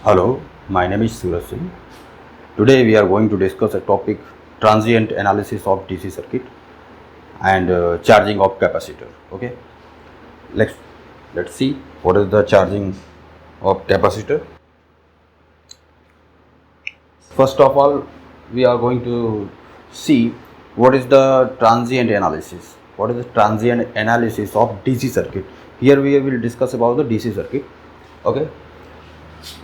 Hello, my name is Suraj Singh. Today we are going to discuss a topic transient analysis of DC circuit and charging of capacitor. Okay, let's let's see what is the charging of capacitor. First of all, we are going to see what is the transient analysis. What is the transient analysis of DC circuit? Here we will discuss about the DC circuit. Okay.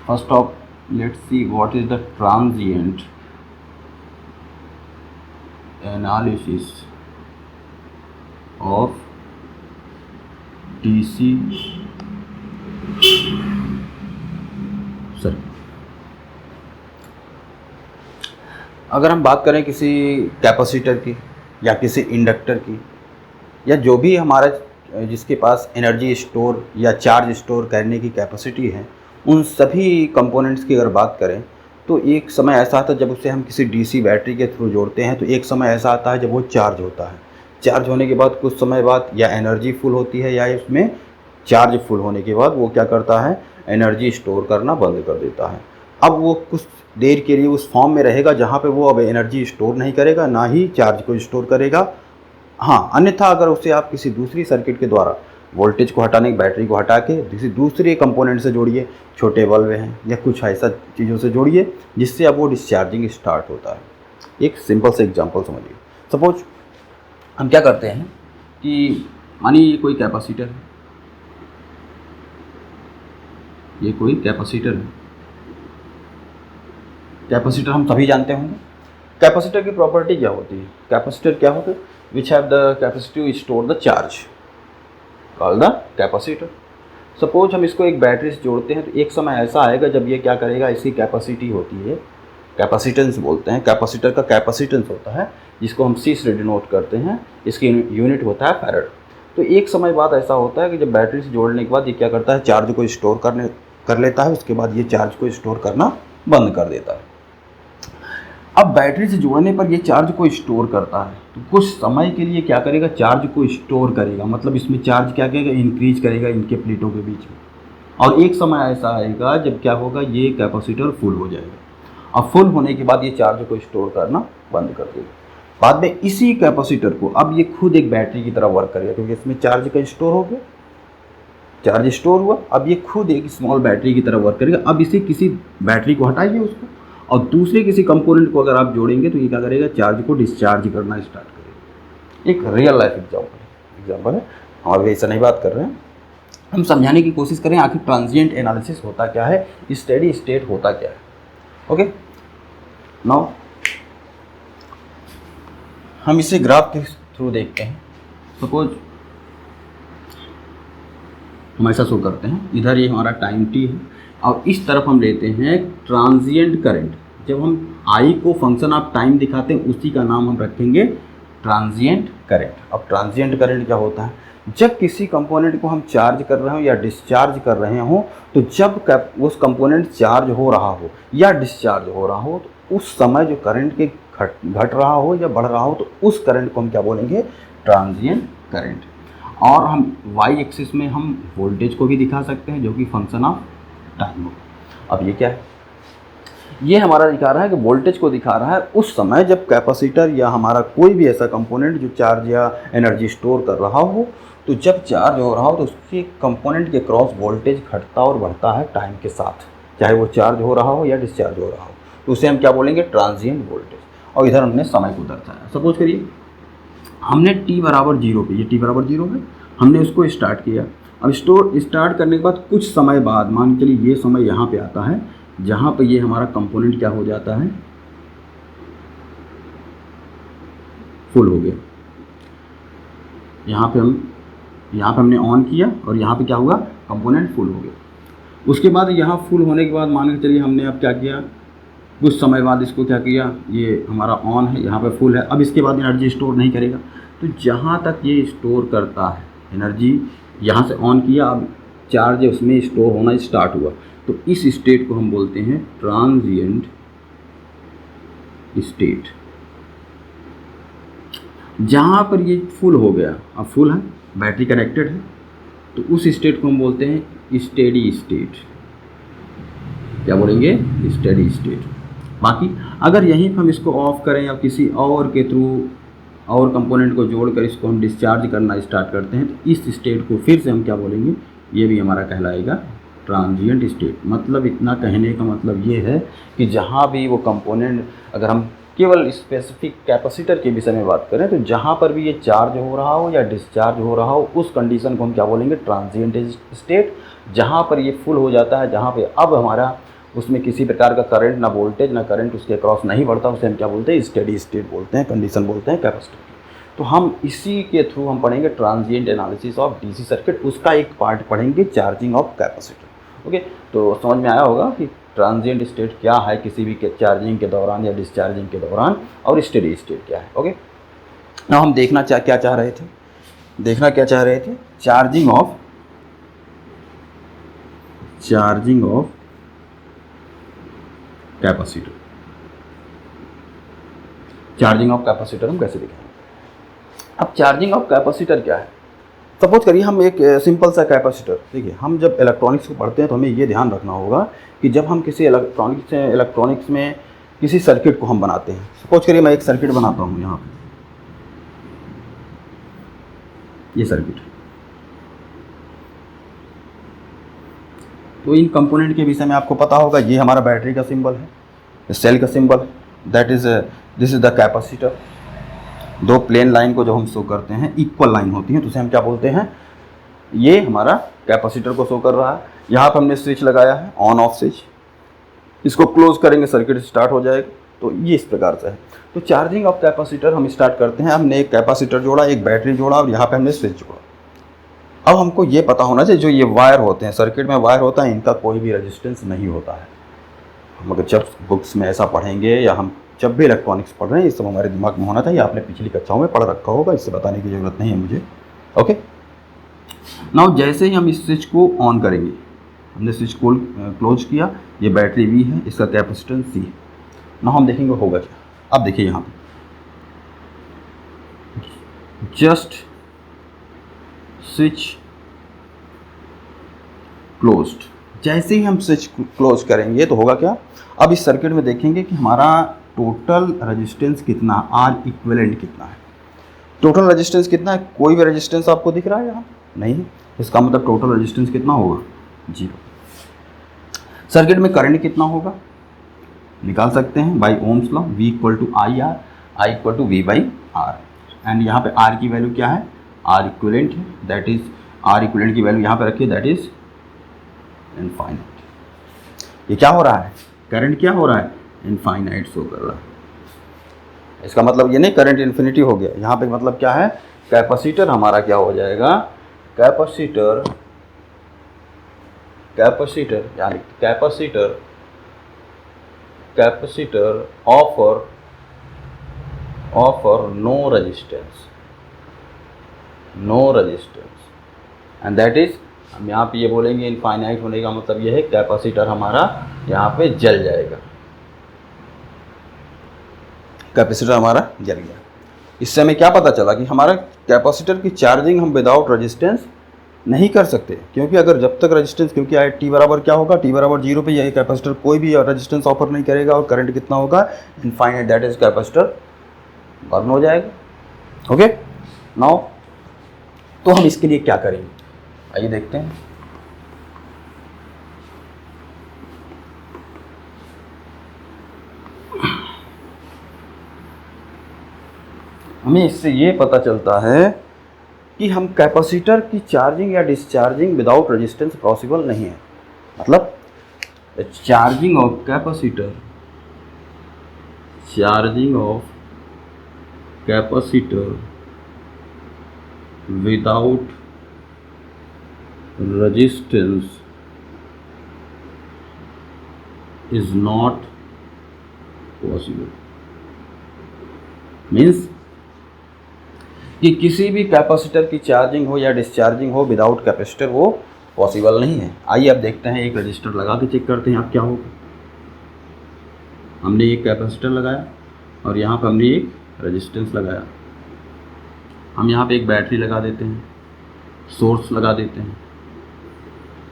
First off, let's see what is the transient analysis of DC circuit. अगर हम बात करें किसी capacitor की या किसी inductor की या जो भी हमारा जिसके पास एनर्जी स्टोर या चार्ज स्टोर करने की कैपेसिटी है, उन सभी कंपोनेंट्स की अगर बात करें तो एक समय ऐसा आता है जब उसे हम किसी डीसी बैटरी के थ्रू जोड़ते हैं तो एक समय ऐसा आता है जब वो चार्ज होता है। चार्ज होने के बाद कुछ समय बाद या एनर्जी फुल होती है या इसमें चार्ज फुल होने के बाद वो क्या करता है, एनर्जी स्टोर करना बंद कर देता है। अब वो कुछ देर के लिए उस फॉर्म में रहेगा जहाँ पे वो अब एनर्जी स्टोर नहीं करेगा, ना ही चार्ज को स्टोर करेगा। हाँ, अन्यथा अगर उसे आप किसी दूसरी सर्किट के द्वारा वोल्टेज को हटाने, बैटरी को हटा के किसी दूसरे कंपोनेंट से जोड़िए, छोटे बल्ब हैं या कुछ ऐसा चीज़ों से जोड़िए जिससे अब वो डिस्चार्जिंग स्टार्ट होता है। एक सिंपल से एग्जांपल समझिए। सपोज हम क्या करते हैं कि मानिए ये कोई कैपेसिटर है, ये कोई कैपेसिटर है। कैपेसिटर हम सभी जानते होंगे। कैपेसिटर की प्रॉपर्टी क्या होती है? कैपेसिटर क्या होते हैं? Which have the capacity to store the charge, called the capacitor. Suppose हम इसको एक बैटरी से जोड़ते हैं तो एक समय ऐसा आएगा जब ये क्या करेगा, इसकी कैपेसिटी होती है, कैपेसिटेंस बोलते हैं। कैपेसिटर का कैपेसिटेंस होता है जिसको हम सी से डिनोट करते हैं, इसकी यूनिट होता है फैराड। तो एक समय बाद ऐसा होता है कि जब बैटरी से जोड़ने के बाद ये क्या करता है, चार्ज को स्टोर कर लेता है, उसके बाद ये चार्ज को स्टोर करना बंद कर देता है। अब बैटरी से जोड़ने पर ये चार्ज को स्टोर करता है तो कुछ समय के लिए क्या करेगा, चार्ज को स्टोर करेगा, मतलब इसमें चार्ज क्या करेगा, इंक्रीज करेगा इनके प्लेटों के बीच में। और एक समय ऐसा आएगा जब क्या होगा, ये कैपेसिटर फुल हो जाएगा। अब फुल होने के बाद ये चार्ज को स्टोर करना बंद कर देगा। बाद में इसी कैपेसिटर को अब ये खुद एक बैटरी की तरह वर्क करेगा, क्योंकि इसमें चार्ज का स्टोर हो गया, चार्ज स्टोर हुआ। अब ये खुद एक स्मॉल बैटरी की तरह वर्क करेगा। अब इसे किसी बैटरी को हटाइए उसको और दूसरे किसी कंपोनेंट को अगर आप जोड़ेंगे तो ये क्या करेगा, चार्ज को डिस्चार्ज करना स्टार्ट करेगा। एक रियल लाइफ एग्जाम्पल है। हम अभी ऐसा नहीं बात कर रहे हैं, हम समझाने की कोशिश करें आखिर ट्रांजिएंट एनालिसिस होता क्या है, स्टेडी स्टेट होता क्या है। ओके, नाउ हम इसे ग्राफ के थ्रू देखते हैं। सपोज हम ऐसा शो करते हैं, इधर ये हमारा टाइम टी है और इस तरफ हम लेते हैं ट्रांजिएंट करंट। जब हम आई को फंक्शन ऑफ टाइम दिखाते हैं उसी का नाम हम रखेंगे ट्रांजिएंट करंट। अब ट्रांजिएंट करंट क्या होता है, जब किसी कंपोनेंट को हम चार्ज कर रहे हो या डिस्चार्ज कर रहे हो तो जब उस कंपोनेंट चार्ज हो रहा हो या डिस्चार्ज हो रहा हो तो उस समय जो करंट के घट रहा हो या बढ़ रहा हो तो उस करंट को हम क्या बोलेंगे, ट्रांजिएंट करंट। और हम वाई एक्सिस में हम वोल्टेज को भी दिखा सकते हैं जो कि फंक्शन ऑफ टाइम हो। अब ये क्या है, ये हमारा दिखा रहा है कि वोल्टेज को दिखा रहा है उस समय जब कैपेसिटर या हमारा कोई भी ऐसा कंपोनेंट जो चार्ज या एनर्जी स्टोर कर रहा हो, तो जब चार्ज हो रहा हो तो उसके कंपोनेंट के क्रॉस वोल्टेज घटता और बढ़ता है टाइम के साथ, चाहे वो चार्ज हो रहा हो या डिस्चार्ज हो रहा हो, तो उसे हम क्या बोलेंगे, ट्रांजिएंट वोल्टेज। और इधर हमने समय को दर्शाया। सपोज करिए हमने t बराबर 0 पे, ये t बराबर 0 है, हमने उसको स्टार्ट किया। अब स्टार्ट करने के बाद कुछ समय बाद, मान के चलिए ये समय यहाँ पे आता है जहाँ पे ये हमारा कंपोनेंट क्या हो जाता है, फुल हो गया। यहाँ पे हमने ऑन किया और यहाँ पे क्या हुआ, कंपोनेंट फुल हो गया। उसके बाद यहाँ फुल होने के बाद मान के चलिए हमने अब क्या किया, कुछ समय बाद इसको क्या किया, ये हमारा ऑन है, यहाँ पे फुल है। अब इसके बाद एनर्जी स्टोर नहीं करेगा, तो जहाँ तक ये स्टोर करता है एनर्जी, यहाँ से ऑन किया, अब चार्ज उसमें स्टोर होना स्टार्ट हुआ, तो इस स्टेट को हम बोलते हैं ट्रांजिएंट स्टेट। जहाँ पर ये फुल हो गया, अब फुल है, बैटरी कनेक्टेड है, तो उस स्टेट को हम बोलते हैं स्टेडी स्टेट। क्या बोलेंगे, स्टेडी स्टेट। बाकी अगर यहीं पर हम इसको ऑफ करें या किसी और के थ्रू और कंपोनेंट को जोड़कर इसको हम डिस्चार्ज करना स्टार्ट करते हैं तो इस स्टेट को फिर से हम क्या बोलेंगे, ये भी हमारा कहलाएगा ट्रांजिएंट स्टेट। मतलब इतना कहने का मतलब ये है कि जहाँ भी वो कंपोनेंट, अगर हम केवल स्पेसिफिक कैपेसिटर के विषय में बात करें तो जहाँ पर भी ये चार्ज हो रहा हो या डिस्चार्ज हो रहा हो उस कंडीशन को हम क्या बोलेंगे, ट्रांजिएंट स्टेट। जहाँ पर ये फुल हो जाता है, जहाँ पे अब हमारा उसमें किसी प्रकार का करंट, ना वोल्टेज ना करंट उसके अक्रॉस नहीं बढ़ता, उसे हम क्या बोलते हैं, स्टेडी स्टेट बोलते हैं, कंडीशन बोलते हैं कैपेसिटर की। तो हम इसी के थ्रू हम पढ़ेंगे transient analysis of DC circuit, उसका एक पार्ट पढ़ेंगे चार्जिंग ऑफ कैपेसिटर। ओके, तो समझ में आया होगा कि ट्रांजिएंट स्टेट क्या है किसी भी चार्जिंग के दौरान या डिस्चार्जिंग के दौरान, और स्टेडी स्टेट क्या है। ओके, ना हम देखना क्या चाह रहे थे, charging of capacitor. Charging of capacitor हम कैसे दिखाएंगे। अब चार्जिंग ऑफ कैपेसिटर क्या है, सपोज करिए हम एक सिंपल सा कैपेसिटर, देखिए हम जब इलेक्ट्रॉनिक्स को पढ़ते हैं तो हमें ये ध्यान रखना होगा कि जब हम किसी इलेक्ट्रॉनिक्स में किसी सर्किट को हम बनाते हैं, सपोज करिए मैं एक सर्किट बनाता हूँ यहाँ पे, ये सर्किट, तो इन कंपोनेंट के विषय में आपको पता होगा, ये हमारा बैटरी का सिंबल है, सेल का symbol, that is this is the capacitor. दो प्लेन लाइन को जब हम शो करते हैं, इक्वल लाइन होती है, तो उसे हम क्या बोलते हैं, ये हमारा कैपेसिटर को शो कर रहा है। यहाँ पर हमने स्विच लगाया है, ऑन ऑफ स्विच, इसको क्लोज करेंगे सर्किट स्टार्ट हो जाएगा। तो ये इस प्रकार से है। तो चार्जिंग ऑफ कैपेसिटर हम स्टार्ट करते हैं, हमने एक कैपेसिटर जोड़ा, एक बैटरी जोड़ा और यहाँ पे हमने स्विच जोड़ा। अब हमको ये पता होना चाहिए, जो ये वायर होते हैं सर्किट में, वायर होता है, इनका कोई भी रेजिस्टेंस नहीं होता है। हम अगर जब बुक्स में ऐसा पढ़ेंगे या हम जब भी इलेक्ट्रॉनिक्स पढ़ रहे हैं, ये सब हमारे दिमाग में होना चाहिए। आपने पिछली कक्षाओं में पढ़ रखा होगा, इससे बताने की ज़रूरत नहीं है मुझे। ओके, नाउ जैसे ही हम इस स्विच को ऑन करेंगे, हमने स्विच को क्लोज किया, ये बैटरी V है, इसका कैपेसिटेंस C है। नाउ हम देखेंगे होगा क्या। अब देखिए यहाँ पे जस्ट स्विच क्लोज्ड, जैसे ही हम स्विच क्लोज करेंगे तो होगा क्या, अब इस सर्किट में देखेंगे कि हमारा टोटल रेजिस्टेंस कितना, आर इक्विवेलेंट कितना है। टोटल रेजिस्टेंस कितना है, कोई भी रेजिस्टेंस आपको दिख रहा है यहाँ नहीं, इसका मतलब टोटल रेजिस्टेंस कितना होगा, 0। सर्किट में करंट कितना होगा निकाल सकते हैं by Ohm's law, V equal to I R, I equal to V by R. And यहाँ पे R की वैल्यू क्या है, R इक्विवेलेंट है, दैट इज R इक्विवेलेंट की वैल्यू यहाँ पे रखिए, दैट इज इनफाइनाइट। ये क्या हो रहा है, करंट क्या हो रहा है, इनफाइनाइट शो कर रहा है। इसका मतलब ये नहीं करंट इन्फिनिटी हो गया, यहाँ पे मतलब क्या है, कैपेसिटर हमारा क्या हो जाएगा, कैपेसिटर यानी capacitor offer no resistance and that is, हम यहाँ पे ये बोलेंगे इनफाइनाइट होने का मतलब ये है कैपेसिटर हमारा यहाँ पे जल जाएगा, कैपेसिटर हमारा जल गया। इससे हमें क्या पता चला कि हमारा कैपेसिटर की चार्जिंग हम विदाउट रेजिस्टेंस नहीं कर सकते, क्योंकि अगर जब तक रेजिस्टेंस, क्योंकि T बराबर क्या होगा, T बराबर 0 पे यही कैपेसिटर कोई भी रेजिस्टेंस ऑफर नहीं करेगा और करंट कितना होगा, infinite, that is capacitor burn हो जाएगा। ओके, नाउ तो हम इसके लिए क्या करेंगे, आइए देखते हैं। हमें इससे ये पता चलता है कि हम कैपेसिटर की चार्जिंग या डिस्चार्जिंग विदाउट रेजिस्टेंस पॉसिबल नहीं है। मतलब charging of capacitor without resistance is not possible. Means कि किसी भी कैपेसिटर की चार्जिंग हो या डिस्चार्जिंग हो विदाउट कैपेसिटर वो पॉसिबल नहीं है। आइए अब देखते हैं, एक रजिस्टर लगा के चेक करते हैं अब क्या होगा। हमने एक कैपेसिटर लगाया और यहाँ पर हमने एक रेजिस्टेंस लगाया। हम यहाँ पे एक बैटरी लगा देते हैं, सोर्स लगा देते हैं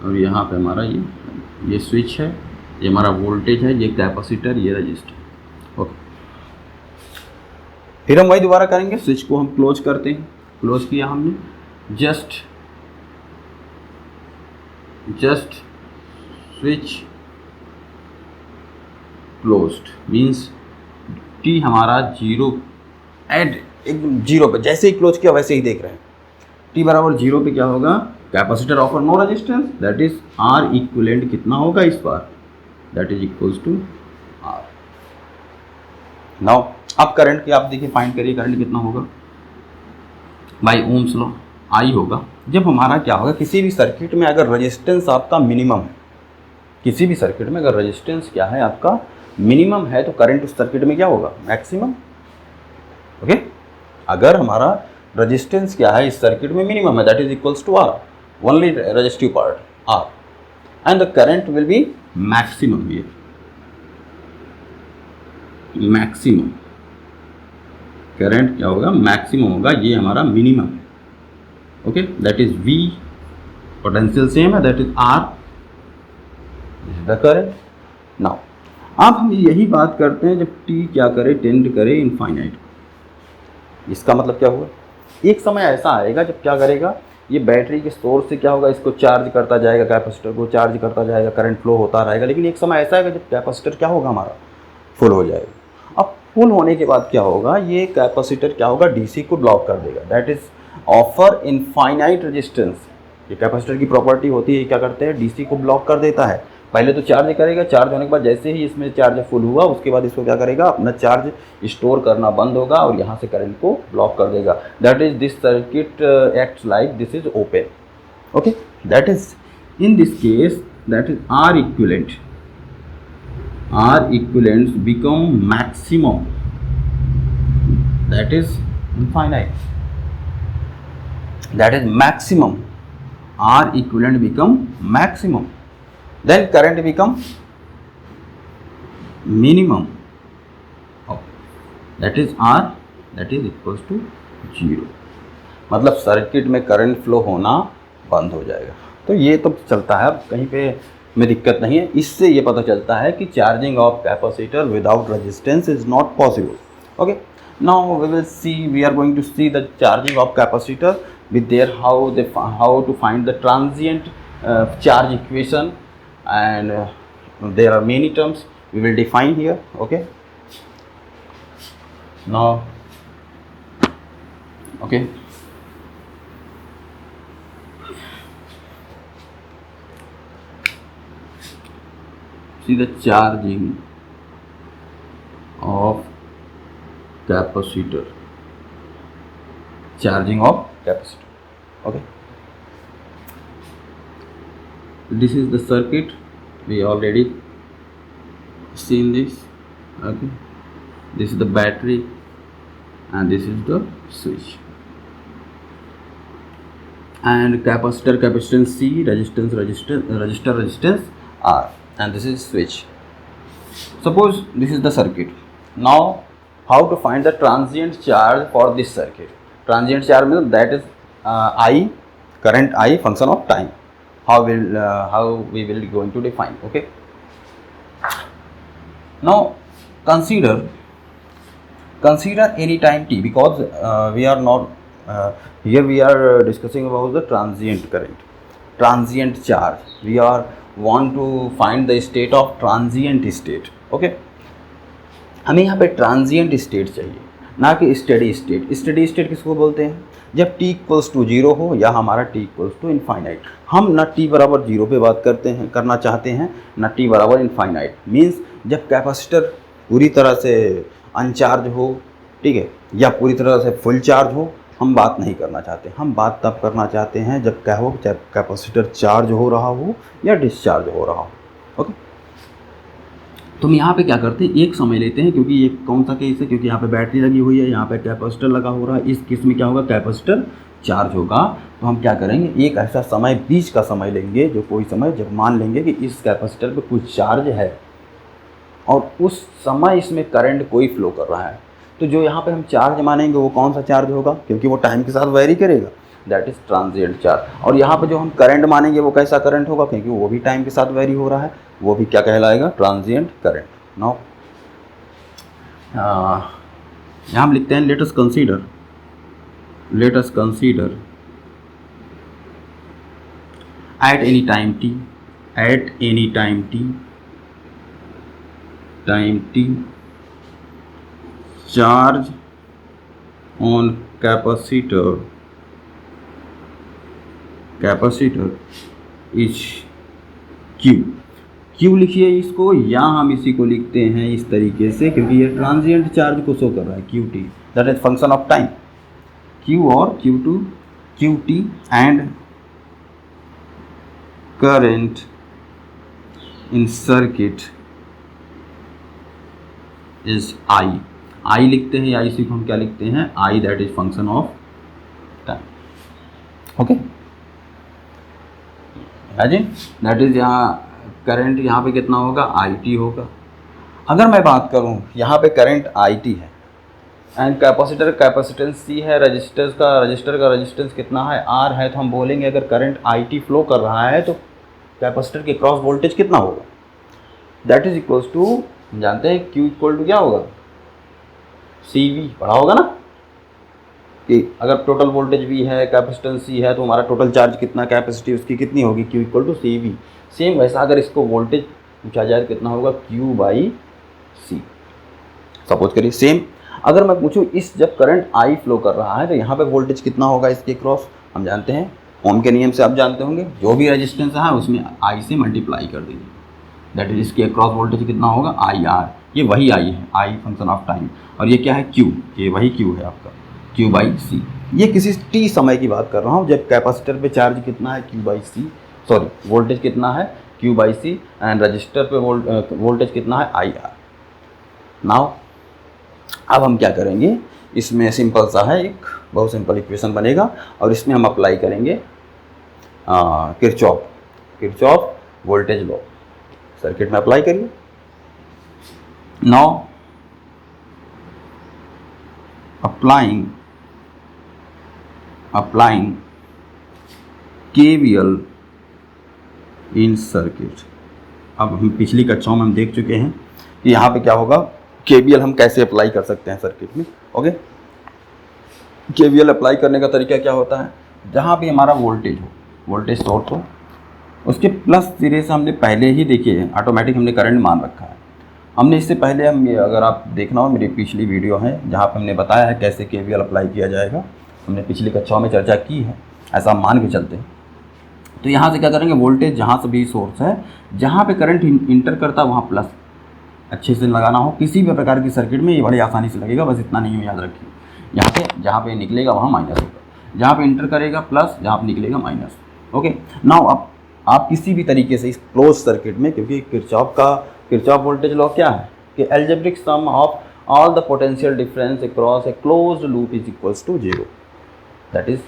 और यहाँ पे हमारा ये स्विच है ये हमारा वोल्टेज है, ये कैपेसिटर, ये रजिस्टर। ओके, फिर हम वही दोबारा करेंगे, स्विच को हम क्लोज करते हैं। क्लोज किया हमने, just switch closed means T हमारा जीरो एट एकदम जीरो पे, जैसे ही क्लोज किया वैसे ही देख रहे हैं टी बराबर जीरो पे क्या होगा, capacitor offer no resistance, that is R equivalent कितना होगा इस बार, that is equals to R. Now अब करंट की आप देखिए फाइंड करिए, करंट कितना होगा बाय ओम्स लॉ, आई होगा। जब हमारा क्या होगा, किसी भी सर्किट में अगर रेजिस्टेंस आपका मिनिमम है, किसी भी सर्किट में अगर रेजिस्टेंस क्या है आपका मिनिमम है, तो करंट उस सर्किट में क्या होगा, मैक्सिमम। ओके, अगर हमारा रेजिस्टेंस क्या है इस सर्किट में मिनिमम है, that is equals to R, only resistive part R, and the current will be maximum here, maximum current क्या होगा, मैक्सिमम होगा, ये हमारा minimum. Okay, that is V, potential same है, that is R, this is the current. Now अब हम यही बात करते हैं जब टी क्या करे, टेंड करे इनफाइनाइट। इसका मतलब क्या हुआ, एक समय ऐसा आएगा जब क्या करेगा, ये बैटरी के सोर्स से क्या होगा, इसको चार्ज करता जाएगा, कैपेसिटर को चार्ज करता जाएगा, करंट फ्लो होता रहेगा, लेकिन एक समय ऐसा आएगा जब कैपेसिटर क्या होगा हमारा फुल हो जाएगा। अब फुल होने के बाद क्या होगा, ये कैपेसिटर क्या होगा, डीसी को ब्लॉक कर देगा, that is offer infinite resistance. ये कैपेसिटर की प्रॉपर्टी होती है, क्या करते हैं, डीसी को ब्लॉक कर देता है। पहले तो चार्ज करेगा, चार्ज होने के बाद जैसे ही इसमें चार्ज फुल हुआ उसके बाद इसको क्या करेगा, अपना चार्ज स्टोर करना बंद होगा और यहाँ से करंट को ब्लॉक कर देगा। That is this circuit acts like this is open. Okay, that is in this case that is R equivalent, R equivalents become maximum, that is infinite, that is maximum, R equivalent become maximum, then current become minimum of that is R, that is equals to 0। मतलब circuit में current flow होना बंद हो जाएगा। तो ये तो चलता है, कहीं पे में दिक्कत नहीं है। इससे ये पता चलता है कि charging of capacitor without resistance is not possible. Okay, now we will see, we are going to see the charging of capacitor with their how to find the transient charge equation, and there are many terms we will define here. Okay, now okay, see the charging of capacitor, charging of capacitor. Okay, this is the circuit, we already seen this. Okay, this is the battery and this is the switch, and capacitor capacitance C, resistance resistance R, and this is switch. Suppose this is the circuit. Now how to find the transient charge for this circuit? Transient charge means that is I, current I, function of time. How we will going to define. Okay, now consider any time t, because we are not here we are discussing about the transient current, transient charge. We are want to find the state of transient state. Okay, हमें यहाँ पे transient state चाहिए, ना कि steady state. Steady state किसको बोलते हैं, जब t इक्वल्स टू 0 हो या हमारा t इक्वल्स टू इनफाइनाइट। हम ना t बराबर 0 पे बात करना चाहते हैं, ना t बराबर इनफाइनाइट। मीन्स जब कैपेसिटर पूरी तरह से अनचार्ज हो, ठीक है, या पूरी तरह से फुल चार्ज हो, हम बात नहीं करना चाहते। हम बात तब करना चाहते हैं जब क्या हो, जब कैपेसिटर चार्ज हो रहा हो या डिस्चार्ज हो रहा हो। ओके, तो हम यहाँ पे क्या करते हैं, एक समय लेते हैं, क्योंकि ये कौन सा केस है, क्योंकि यहाँ पे बैटरी लगी हुई है, यहाँ पे कैपेसिटर लगा हो रहा है। इस केस में क्या होगा, कैपेसिटर चार्ज होगा। तो हम क्या करेंगे, एक ऐसा समय, बीच का समय लेंगे, जो कोई समय जब मान लेंगे कि इस कैपेसिटर पे कुछ चार्ज है और उस समय इसमें करंट कोई फ्लो कर रहा है। तो जो यहाँ पे हम चार्ज मानेंगे वो कौन सा चार्ज होगा, क्योंकि वो टाइम के साथ वेरी करेगा। That is transient charge. और यहाँ पे जो हम करंट मानेंगे वो कैसा करंट होगा, क्योंकि वो भी टाइम के साथ वेरी हो रहा है, वो भी क्या कहलाएगा, ट्रांजिएंट करंट। नाउ यहाँ हम लिखते हैं let us consider at any time t charge on capacitor is Q लिखिए इसको, या हम इसी को लिखते हैं इस तरीके से, क्योंकि ये ट्रांजिएंट चार्ज को शो कर रहा है, QT that is function of time. Q और QT and current in circuit is I लिखते हैं, या इसी को हम क्या लिखते हैं, I that is function of time। Okay ji, that is यहाँ करंट यहाँ पे कितना होगा, IT होगा। अगर मैं बात करूँ यहाँ पे करंट IT है एंड कैपेसिटर कैपेसिटेंस C है, रजिस्टर का रजिस्टेंस कितना है, R है, तो हम बोलेंगे अगर करंट IT फ्लो कर रहा है तो कैपेसिटर के क्रॉस वोल्टेज कितना होगा, दैट इज इक्वल्स टू, हम जानते हैं Q इक्वल टू क्या होगा, CV पढ़ा होगा ना, कि अगर टोटल वोल्टेज V है, कैपेसिटेंस C है, तो हमारा टोटल चार्ज कितना, कैपेसिटी उसकी कितनी होगी, Q equal to CV। Same वैसा अगर इसको वोल्टेज पूछा जाए तो कितना होगा, Q/C। सपोज करिए सेम अगर मैं पूछूं इस जब करंट I फ्लो कर रहा है तो यहाँ पे वोल्टेज कितना होगा इसके क्रॉस, हम जानते हैं ओम के नियम से आप जानते होंगे, जो भी रेजिस्टेंस है उसमें I से मल्टीप्लाई कर दीजिए, दैट इज इसके क्रॉस वोल्टेज कितना होगा, IR। ये वही I है, I फंक्शन ऑफ टाइम, और ये क्या है, Q, ये वही Q है आपका, Q/C। ये किसी t समय की बात कर रहा हूँ जब कैपेसिटर पे चार्ज कितना है, Q/C, सॉरी वोल्टेज कितना है, Q/C, एंड रजिस्टर पे वोल्टेज कितना है, IR। नाउ अब हम क्या करेंगे, इसमें सिंपल सा है, एक बहुत सिंपल इक्वेशन बनेगा और इसमें हम अप्लाई करेंगे किरचॉफ वोल्टेज लॉ। सर्किट में अप्लाई करिए। नाउ अप्लाइंग KVL इन सर्किट। अब हम पिछली कक्षाओं में हम देख चुके हैं कि यहाँ पे क्या होगा, KVL हम कैसे अप्लाई कर सकते हैं सर्किट में। ओके, KVL अप्लाई करने का तरीका क्या होता है, जहाँ भी हमारा वोल्टेज सोर्स हो, उसके प्लस सिरे से हमने पहले ही देखिए ऑटोमेटिक हमने करंट मान रखा है। हमने इससे पहले हम अगर आप देखना हो मेरी पिछली वीडियो है जहाँ पर हमने बताया है कैसे KVL अप्लाई किया जाएगा, हमने पिछली कक्षाओं में चर्चा की है, ऐसा हम मान के चलते हैं। तो यहाँ से क्या करेंगे, वोल्टेज जहाँ से भी सोर्स है, जहाँ पे करंट इंटर करता है वहाँ प्लस अच्छे से लगाना हो। किसी भी प्रकार की सर्किट में ये बड़ी आसानी से लगेगा, बस इतना नहीं याद रखिए। यहाँ पे जहाँ पे निकलेगा वहाँ माइनस होगा, जहाँ पे इंटर करेगा प्लस, जहाँ पे निकलेगा माइनस। ओके, नाउ अब आप किसी भी तरीके से इस क्लोज सर्किट में, क्योंकि किरचॉफ वोल्टेज लॉ क्या है कि algebraic sum of all the potential difference across a closed loop is equals to 0। That is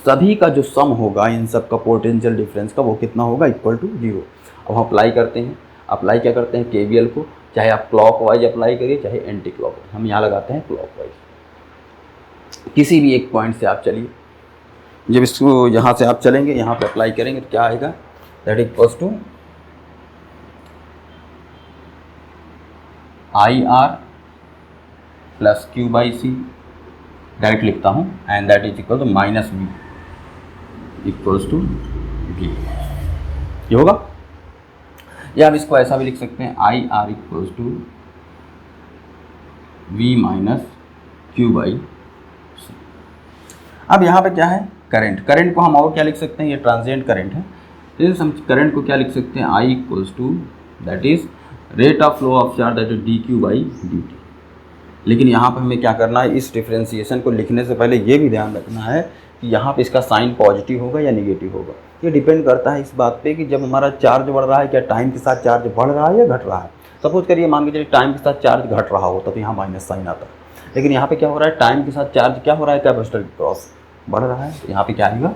सभी का जो सम होगा इन सब का पोटेंशियल डिफरेंस का, वो कितना होगा, इक्वल टू 0। अब हम अप्लाई करते हैं, अप्लाई क्या करते हैं KVL को, चाहे आप क्लॉकवाइज अप्लाई करिए चाहे एंटी क्लॉकवाइज, हम यहाँ लगाते हैं क्लॉकवाइज। किसी भी एक पॉइंट से आप चलिए, जब इसको यहाँ से आप चलेंगे यहाँ पे अप्लाई करेंगे तो क्या आएगा, that equals to IR plus Q/C, direct लिखता हूँ, and that is equal to minus V equals to V। ये होगा, या हम इसको ऐसा भी लिख सकते हैं, IR equals to V minus Q/C। अब यहाँ पे क्या है, करंट को हम और क्या लिख सकते हैं, ये ट्रांजिएंट करंट है, तो हम करंट को क्या लिख सकते हैं, I equals to that is rate of flow of charge that is dQ/dt। लेकिन यहाँ पर हमें क्या करना है, इस डिफ्रेंसिएशन को लिखने से पहले ये भी ध्यान रखना है कि यहाँ पे इसका साइन पॉजिटिव होगा या नेगेटिव होगा। ये डिपेंड करता है इस बात पे कि जब हमारा चार्ज बढ़ रहा है, क्या टाइम के साथ चार्ज बढ़ रहा है या घट रहा है। सपोज करिए मान के चलिए टाइम के साथ चार्ज घट रहा होता तो यहाँ माइनस साइन आता, लेकिन यहाँ पे क्या हो रहा है, टाइम के साथ चार्ज क्या हो रहा है, कैपेसिटर के क्रॉस बढ़ रहा है, तो यहाँ पे क्या आएगा,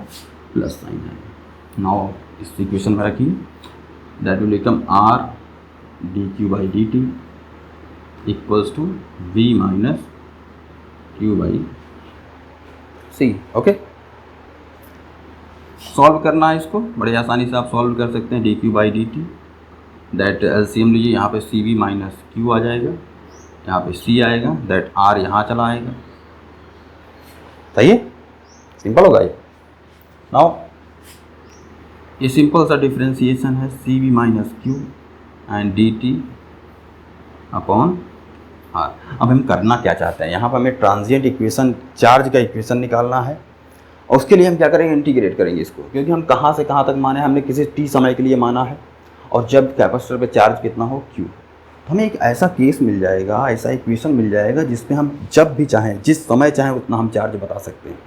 प्लस साइन आएगा। नाउ इस इक्वेशन में रखिए, that will become R dQ/dt equals to V minus Q/C। Okay, solve करना है इसको, बड़े आसानी से आप सॉल्व कर सकते हैं। D Q by D T, that LCM लीजिए, यहाँ पे सी वी माइनस क्यू आ जाएगा, यहाँ पे सी आएगा, दैट आर यहाँ चला आएगा। सही है, सिंपल होगा ये। नाउ ये सिंपल सा डिफ्रेंसिएशन है, C V minus Q and D T upon R. अब हम करना क्या चाहते हैं, यहाँ पर हमें ट्रांजिएंट इक्वेशन, चार्ज का इक्वेशन निकालना है, और उसके लिए हम क्या करेंगे, इंटीग्रेट करेंगे इसको, क्योंकि हम कहाँ से कहाँ तक माने, हमने किसी टी समय के लिए माना है, और जब कैपेसिटर पे चार्ज कितना हो, क्यू। तो हमें एक ऐसा केस मिल जाएगा, ऐसा इक्वेशन मिल जाएगा जिसमें हम जब भी चाहें, जिस समय चाहें उतना हम चार्ज बता सकते हैं।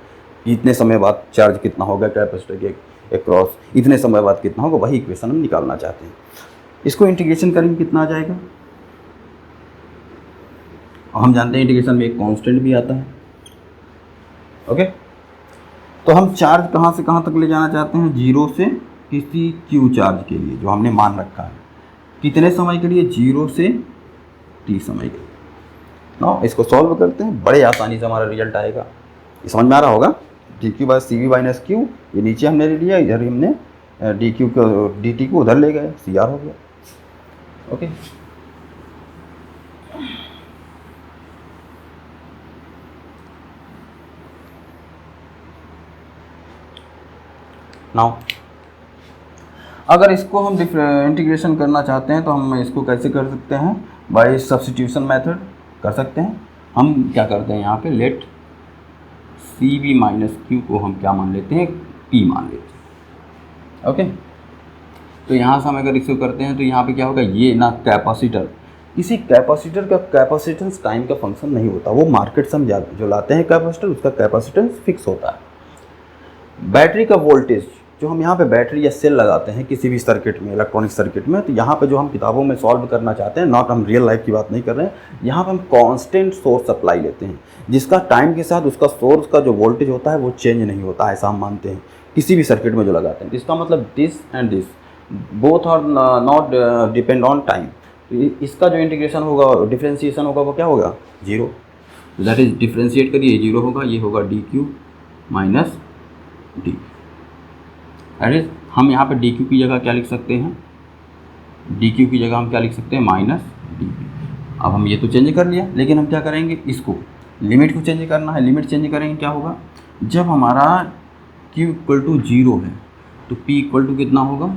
इतने समय बाद चार्ज कितना होगा कैपेसिटर के क्रॉस, इतने समय बाद कितना होगा, वही इक्वेशन हम निकालना चाहते हैं। इसको इंटीग्रेशन करेंगे कितना आ जाएगा, और हम जानते हैं इंटीग्रेशन में एक कांस्टेंट भी आता है। ओके, तो हम चार्ज कहाँ से कहाँ तक ले जाना चाहते हैं, जीरो से किसी क्यू चार्ज के लिए जो हमने मान रखा है, कितने समय के लिए, जीरो से टी समय के लिए। ना इसको सॉल्व करते हैं, बड़े आसानी से हमारा रिजल्ट आएगा। ये समझ में आ रहा होगा, D Q by C V minus Q, ये नीचे हमने ले लिया, इधर हमने डी क्यू को डी टी को उधर ले गए, सी आर हो गया। ओके, नाउ अगर इसको हम इंटीग्रेशन करना चाहते हैं तो हम इसको कैसे कर सकते हैं, बाय सब्स्टिट्यूशन मेथड कर सकते हैं। हम क्या करते हैं, यहाँ पे let C V minus Q को हम क्या मान लेते हैं, पी मान लेते हैं। ओके, तो यहाँ से हम अगर इसको करते हैं तो यहाँ पे क्या होगा, ये ना कैपेसिटर, किसी कैपेसिटर का कैपेसिटेंस टाइम का फंक्शन नहीं होता, वो मार्केट से हम जो लाते हैं कैपेसिटर, उसका कैपेसिटेंस फिक्स होता है। बैटरी का वोल्टेज जो हम यहाँ पे बैटरी या सेल लगाते हैं किसी भी सर्किट में, इलेक्ट्रॉनिक सर्किट में, तो यहाँ पे जो हम किताबों में सॉल्व करना चाहते हैं, नॉट हम रियल लाइफ की बात नहीं कर रहे हैं, यहाँ पे हम कांस्टेंट सोर्स सप्लाई लेते हैं, जिसका टाइम के साथ उसका सोर्स का जो वोल्टेज होता है वो चेंज नहीं होता, ऐसा हम मानते हैं किसी भी सर्किट में जो लगाते हैं। इसका मतलब this and this both are not depend on time. इसका जो इंटीग्रेशन होगा, डिफ्रेंसिएशन होगा, वो क्या होगा, जीरो। दैट इज डिफ्रेंशिएट करिए, जीरो होगा, ये होगा D Q minus D. That is हम यहाँ पे डी क्यू की जगह क्या लिख सकते हैं, डी क्यू की जगह हम क्या लिख सकते हैं, माइनस डी क्यू। अब हम ये तो चेंज कर लिया, लेकिन हम क्या करेंगे, इसको लिमिट को चेंज करना है। लिमिट चेंज करेंगे, क्या होगा, जब हमारा q इक्वल टू जीरो है तो p इक्वल टू कितना होगा,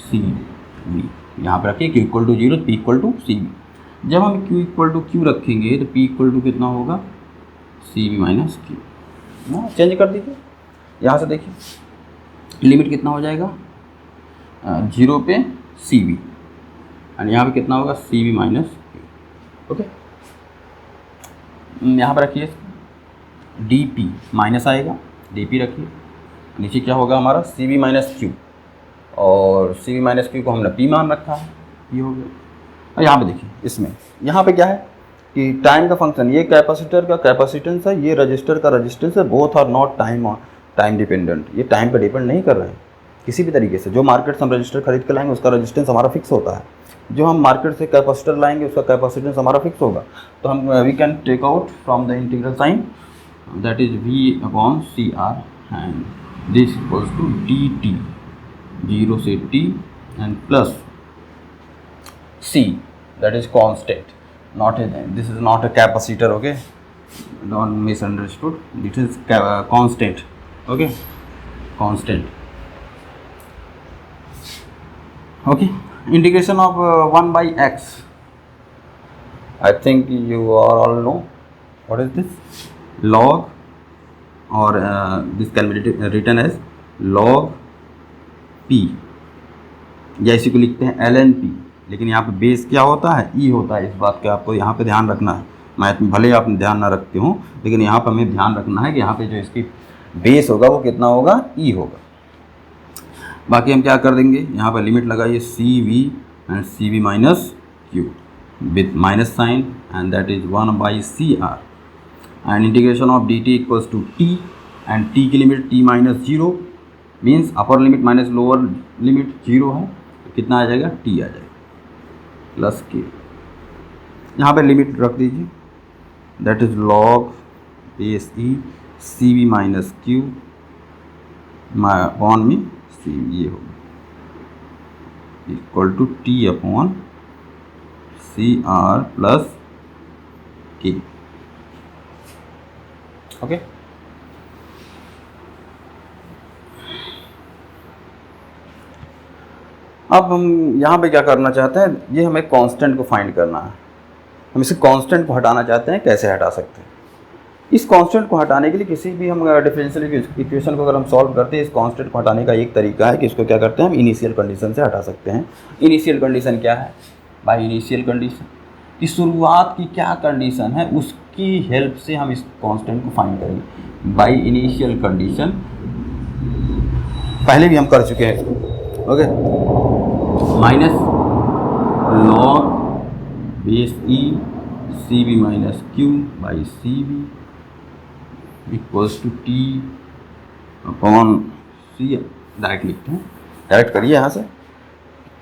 सी वी। यहाँ पर रखिए q equal to zero, p equal to C V. जब हम q इक्वल टू क्यू रखेंगे तो p इक्वल टू कितना होगा, सी वी माइनस क्यू। चेंज कर दीजिए, यहाँ से देखिए लिमिट कितना हो जाएगा, जीरो पे सी वी, और यहाँ पे कितना होगा, सी वी माइनस क्यू। ओके, यहाँ पर रखिए डी पी माइनस आएगा, डी पी रखिए, नीचे क्या होगा हमारा, सी वी माइनस क्यू, और सी वी माइनस क्यू को हमने पी मान रखा है, ये हो गया। और यहाँ पे देखिए, इसमें यहाँ पे क्या है कि टाइम का फंक्शन, ये कैपेसिटर का कैपेसिटेंस है, ये रजिस्टर का रजिस्टेंस है, both are not time dependent, ये टाइम पे डिपेंड नहीं कर रहे हैं किसी भी तरीके से। जो मार्केट से हम रजिस्टर खरीद के लाएंगे उसका रजिस्टेंस हमारा फिक्स होता है, जो हम मार्केट से कैपेसिटर लाएंगे उसका कैपेसिटेंस हमारा फिक्स होगा। तो हम we can take out from the integral sign, that is V upon C R, and this equals to D T, zero से T, and plus C, that is constant, not this is not a capacitor, okay, don't misunderstood, this is constant, okay, constant. Okay, integration of 1 by x, I think you all know what is this, log, or this can be written as log p, या इसी को लिखते हैं ln p, लेकिन यहाँ पे base क्या होता है, e होता है। इस बात का आपको यहाँ पे ध्यान रखना है, मैथ में भले आप ध्यान ना रखते हो, लेकिन यहाँ पर हमें ध्यान रखना है कि यहाँ पे जो इसकी बेस होगा वो कितना होगा, ई होगा। बाकी हम क्या कर देंगे, यहाँ पर लिमिट लगाइए C V and C V minus Q with minus sign, and that is 1 by C R, and integration of D T equals to T, and T की limit T minus zero, means upper limit minus lower limit zero है, तो कितना आ जाएगा, T आ जाएगा, plus के। यहाँ पर limit रख दीजिए, that is log base E C V minus Q upon में सी ये होगा equal to T upon C R plus K. Okay, अब हम यहाँ पे क्या करना चाहते हैं, ये हमें कांस्टेंट को फाइंड करना है। हम इसे कांस्टेंट को हटाना चाहते हैं, कैसे हटा सकते हैं? इस कांस्टेंट को हटाने के लिए किसी भी हम डिफरेंशियल इक्वेशन को अगर हम सॉल्व करते हैं, इस कांस्टेंट को हटाने का एक तरीका है कि इसको क्या करते हैं, हम इनिशियल कंडीशन से हटा सकते हैं। इनिशियल कंडीशन क्या है भाई? इनिशियल कंडीशन की शुरुआत की क्या कंडीशन है, उसकी हेल्प से हम इस कांस्टेंट को फाइंड करेंगे। बाई इनिशियल कंडीशन पहले भी हम कर चुके हैं इसको। Okay, minus log base E C B minus Q by C B equals to T upon C. Direct लिखते हैं, डायरेक्ट करिए यहाँ से।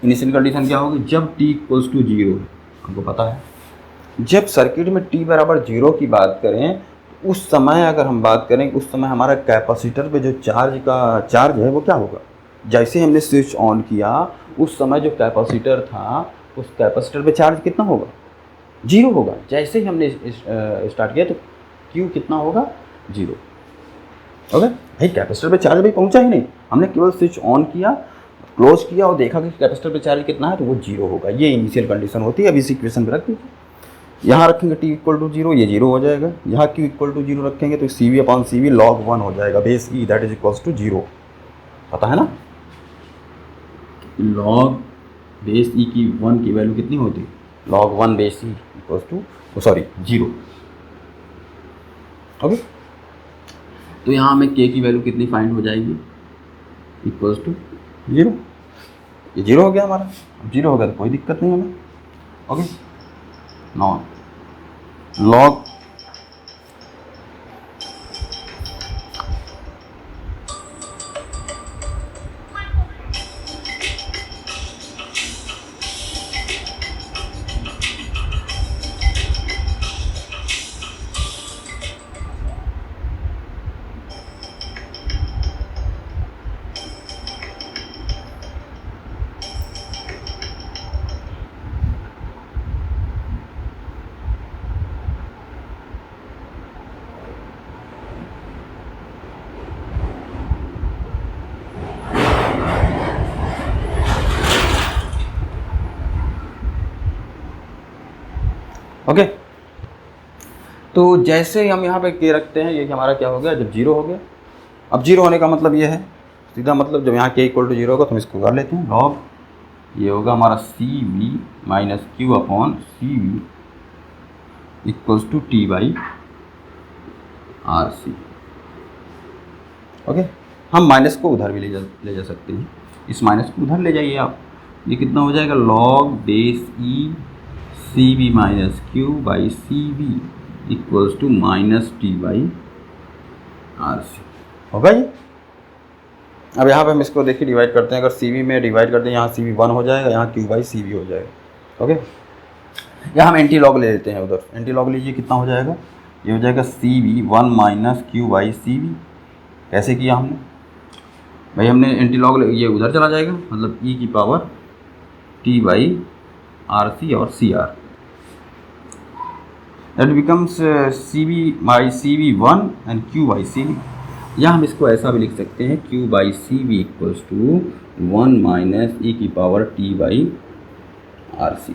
इनिशियल कंडीशन क्या होगी? जब टी इक्वल्स टू जीरो, हमको पता है जब सर्किट में टी बराबर जीरो की बात करें, उस समय अगर हम बात करें, उस समय हमारा कैपेसिटर पे जो चार्ज है वो क्या होगा? जैसे हमने स्विच ऑन किया उस समय जो कैपेसिटर था, उस कैपेसिटर पे चार्ज कितना होगा? जीरो होगा। जैसे ही हमने स्टार्ट किया तो क्यू कितना होगा? जीरो। ओके भाई, कैपेसिटर पे चार्ज अभी पहुंचा ही नहीं, हमने केवल स्विच ऑन किया, क्लोज किया और देखा कि कैपेसिटर पे चार्ज कितना है, तो वो जीरो होगा। ये इनिशियल कंडीशन होती है। अब इस इक्वेशन पे रख दीजिए, यहाँ रखेंगे टी इक्वल टू जीरो, ये जीरो हो जाएगा। यहाँ क्यू इक्वल टू जीरो रखेंगे तो C V upon C V log one हो जाएगा, base E that is equals to zero. पता है ना, लॉग बेस ई की वन की वैल्यू कितनी होती है? Log one base E equals to sorry zero. Okay, तो यहाँ हमें के की वैल्यू कितनी फाइंड हो जाएगी? Equals to zero. ये जीरो हो गया हमारा। अब जीरो हो गया तो कोई दिक्कत नहीं हमें। Okay, non log okay. तो जैसे हम यहाँ पे के रखते हैं, ये हमारा क्या हो गया? जब जीरो हो गया। अब जीरो होने का मतलब ये है, सीधा मतलब जब यहाँ के इक्वल टू जीरो होगा तो हम इसको कर लेते हैं लॉग, ये होगा हमारा C V minus Q upon C V equals to T by R C. Okay, हम माइनस को उधर भी ले जा सकते हैं। इस माइनस को उधर ले जाइए आप, ये कितना हो जाएगा? Log base E C B minus Q by C B equals to minus T by R C होगा ये। अब यहाँ पे हम इसको देखिए डिवाइड करते हैं। अगर सी बी में डिवाइड करते हैं, यहाँ सी बी वन हो जाएगा, यहाँ क्यू बाई सी बी हो जाएगा। ओके, यहाँ हम एंटी लॉग ले लेते हैं उधर। एंटी लॉग लीजिए, कितना हो जाएगा? ये हो जाएगा C B one minus Q by C B. कैसे किया हमने भाई? हमने एंटी लॉग, ये उधर चला जाएगा, मतलब ई की power T by R C और C R, that becomes C B by C B one and Q by C B. या हम इसको ऐसा भी लिख सकते हैं, Q by C B equals to one minus ई की power T by R C.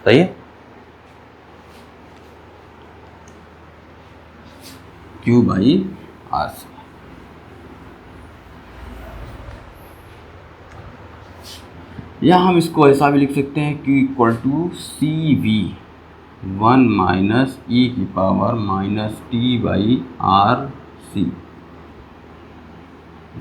सही है, क्यू बाई आर सी। या हम इसको ऐसा भी लिख सकते हैं, Q equal to C V one minus ई की power minus T by R C.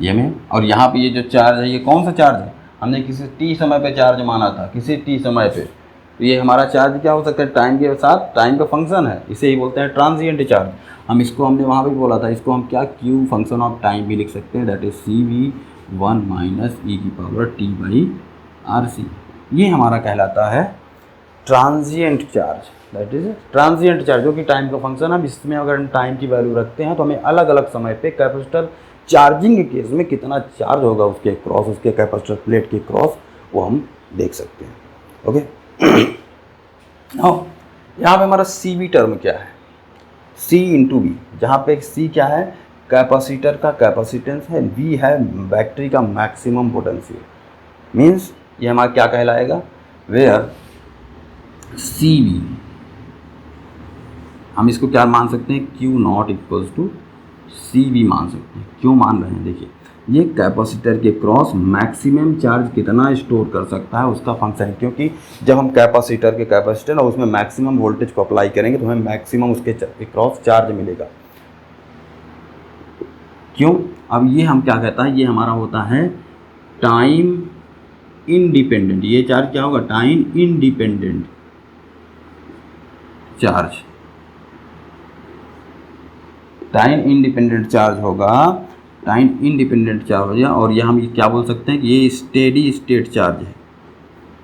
ये में, और यहाँ पे ये जो चार्ज है, ये कौन सा चार्ज है? हमने किसी टी समय पे चार्ज माना था, किसी टी समय पे। तो ये हमारा चार्ज क्या हो सकता है? टाइम के साथ, टाइम का फंक्शन है, इसे ही बोलते हैं ट्रांजिएंट चार्ज। हम इसको, हमने वहाँ भी बोला था, इसको हम क्या क्यू फंक्शन ऑफ टाइम भी लिख सकते हैं, that is C V one minus ई की power T by R C. ये हमारा कहलाता है transient charge, that is transient charge, जो कि टाइम का फंक्शन है। इसमें अगर हम टाइम की वैल्यू रखते हैं तो हमें अलग अलग समय पे कैपेसिटर चार्जिंग के केस में कितना चार्ज होगा उसके क्रॉस, उसके कैपेसिटर प्लेट के क्रॉस, वो हम देख सकते हैं। ओके, नाउ यहाँ पे हमारा सी वी टर्म क्या है, सी इंटू वी, जहाँ पे सी क्या है, कैपेसिटर का कैपेसिटेंस है, वी है बैटरी का मैक्सिमम पोटेंशियल, मीन्स ये हमारा क्या कहलाएगा, वेयर सी वी, हम इसको क्या मान सकते हैं, Q nought equals to C V मान सकते हैं। क्यों मान रहे हैं, देखिए ये कैपेसिटर के क्रॉस मैक्सिमम चार्ज कितना स्टोर कर सकता है उसका फंक्शन है, क्योंकि जब हम कैपेसिटर के कैपेसिटर और उसमें मैक्सिमम वोल्टेज को अप्लाई करेंगे तो हमें मैक्सिमम उसके क्रॉस चार्ज मिलेगा। क्यों, अब ये हम क्या कहता है, ये हमारा होता है टाइम इंडिपेंडेंट, ये चार्ज क्या होगा, time independent charge, time independent charge होगा, टाइम इंडिपेंडेंट चार्ज हो जाए। और ये हम क्या बोल सकते हैं कि ये स्टेडी स्टेट चार्ज है,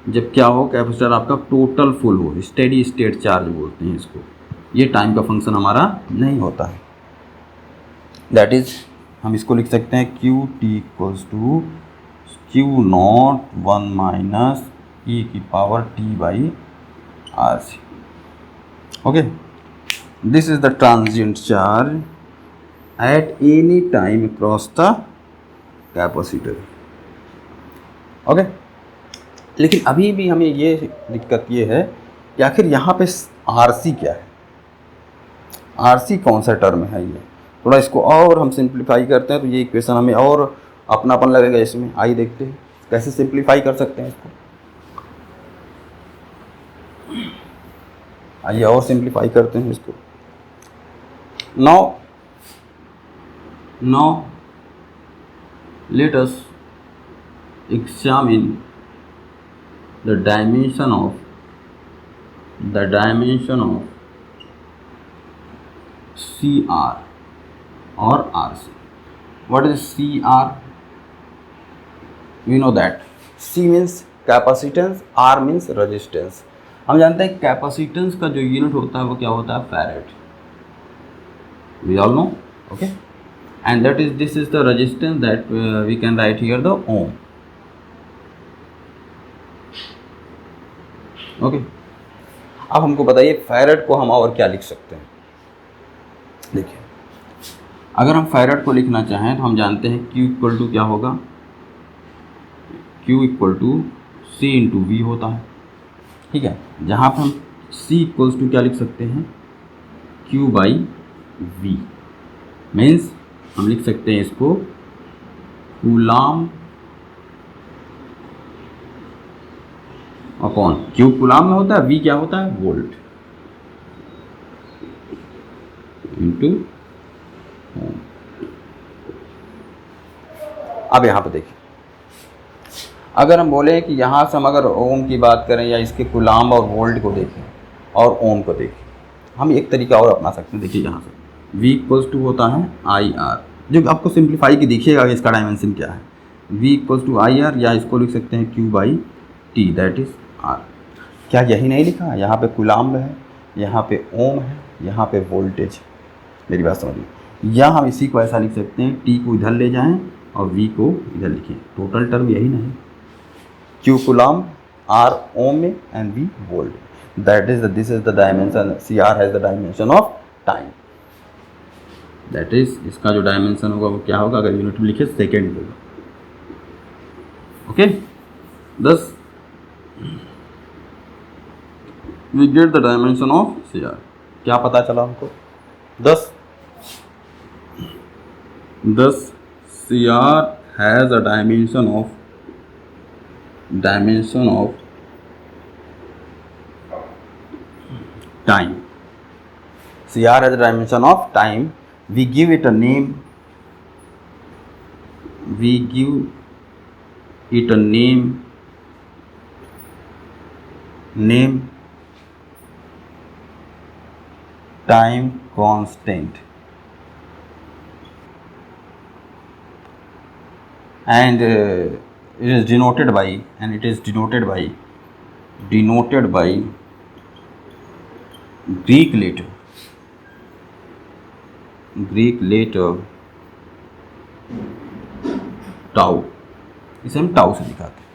जब क्या हो, कैपेसिटर आपका टोटल फुल हो, स्टेडी स्टेट चार्ज बोलते हैं इसको। ये टाइम का फंक्शन हमारा नहीं होता है, दैट इज हम इसको लिख सकते हैं Q T equals to Q not 1 minus ई की power T by R C. Okay, this is the transient charge at any time across the capacitor। Okay, लेकिन अभी भी हमें ये दिक्कत ये है कि आखिर यहाँ पे आरसी क्या है, आरसी कौन सा टर्म है, ये थोड़ा इसको और हम सिंप्लीफाई करते हैं तो ये इक्वेशन हमें और अपनापन लगेगा इसमें। आइए देखते हैं कैसे सिंप्लीफाई कर सकते हैं इसको, आइए और सिंप्लीफाई करते हैं इसको। Now let us examine the dimension of CR or RC. What is CR? We know that C means capacitance, R means resistance। हम जानते हैं कैपेसिटेंस का जो यूनिट होता है वो क्या होता है, farad. We all know, okay, and this is the resistance that we can write here the ohm। okay, अब हमको बताइए फैरेड को हम और क्या लिख सकते हैं। देखिए अगर हम फैरेड को लिखना चाहें तो हम जानते हैं Q इक्वल टू क्या होगा, Q equal to C into V होता है, ठीक है। जहाँ पर हम C इक्वल्स टू क्या लिख सकते हैं, Q बाई V, मीन्स हम लिख सकते हैं इसको कूलाम अपॉन क्यू, कूलाम में होता है, V क्या होता है, वोल्ट इंटू ओम। अब यहाँ पे देखिए अगर हम बोले कि यहाँ से हम अगर ओम की बात करें या इसके कूलाम और वोल्ट को देखें और ओम को देखें, हम एक तरीका और अपना सकते हैं। देखिए यहाँ से V इक्वल्स टू होता है आई आर, जो आपको सिंप्लीफाई की देखिएगा इसका डायमेंशन क्या है, V equals to I R, या इसको लिख सकते हैं Q by T, that is R. क्या यही नहीं लिखा, यहाँ पे कूलाम है, यहाँ पे ओम है, यहाँ पे वोल्टेज है, मेरी बात समझिए। या हम इसी को ऐसा लिख सकते हैं, T को इधर ले जाएं और V को इधर लिखें, टोटल टर्म यही नहीं, Q कूलाम, R ओम में and V volt, that is this is the dimension, CR has the dimension of time, that is इसका जो डायमेंशन होगा वो क्या होगा, अगर यूनिट में लिखे सेकेंड होगा। Okay, thus we get the dimension of CR। क्या पता चला हमको, thus CR has a dimension of time। CR has a dimension of time। We give it a name, name time constant, and it is denoted by Greek letter tau, इसे हम tau से दिखाते हैं।